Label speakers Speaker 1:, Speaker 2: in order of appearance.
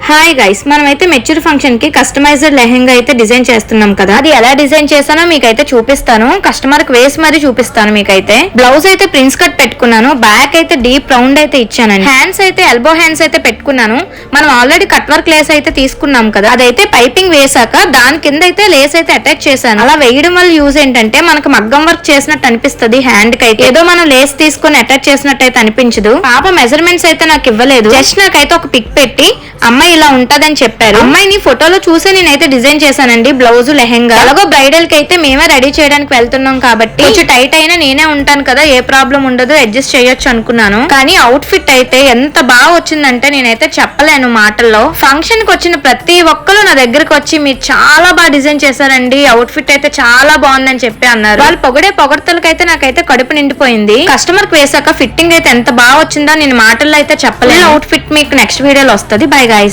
Speaker 1: Hi guys, మనమైతే mature function కి customized lehenga అయితే డిజైన్ చేస్తున్నాం కదా. అది ఎలా డిజైన్ చేసానో మీకైతే చూపిస్తాను. కస్టమర్ కి వేసి మరీ చూపిస్తాను. మీకైతే బ్లౌజ్ అయితే ప్రిన్స్ కట్ పెట్టుకున్నాను. బ్యాక్ అయితే డీప్ రౌండ్ అయితే ఇచ్చానండి. హ్యాండ్స్ అయితే ఎల్బో హ్యాండ్స్ అయితే పెట్టుకున్నాను. మనం ఆల్రెడీ కట్ వర్క్ లేస్ అయితే తీసుకున్నాం కదా, అదైతే పైపింగ్ వేసాక దాని కింద అయితే లేస్ అయితే అటాచ్ చేశాను. అలా వేయడం వల్ల యూజ్ ఏంటంటే మనకు మగ్గం వర్క్ చేసినట్టు అనిపిస్తుంది. హ్యాండ్ కి అయితే ఏదో మనం లేస్ తీసుకుని అటాచ్ చేసినట్టు అయితే అనిపించదు. పాప మెజర్మెంట్స్ అయితే నాకు ఇవ్వలేదు. జస్ట్ నాకైతే ఒక పిక్ పెట్టి అమ్మాయి ఇలా ఉంటదని చెప్పారు. అమ్మాయిని ఫోటోలో చూసి నేనైతే డిజైన్ చేశానండి బ్లౌజ్ లెహెంగా. అలాగో బ్రైడల్ కి అయితే మేమే రెడీ చేయడానికి వెళ్తున్నాం కాబట్టి కొంచెం టైట్ అయినా నేనే ఉంటాను కదా, ఏ ప్రాబ్లం ఉండదు, అడ్జస్ట్ చేయొచ్చు అనుకున్నాను. కానీ అవుట్ ఫిట్ అయితే ఎంత బాగా వచ్చిందంటే నేనైతే చెప్పలేను మాటల్లో. ఫంక్షన్ కి వచ్చిన ప్రతి ఒక్కరు నా దగ్గరకు వచ్చి మీరు చాలా బాగా డిజైన్ చేశారండి, అవుట్ ఫిట్ అయితే చాలా బాగుందని చెప్పి అన్నారు. వాళ్ళు పొగడతలకైతే నాకైతే కడుపు నిండిపోయింది. కస్టమర్ కి వేసాక ఫిట్టింగ్ అయితే ఎంత బాగా వచ్చిందో నేను మాటల్లో అయితే చెప్పలేను. అవుట్ ఫిట్ మీకు నెక్స్ట్ వీడియోలో వస్తుంది. Bye guys.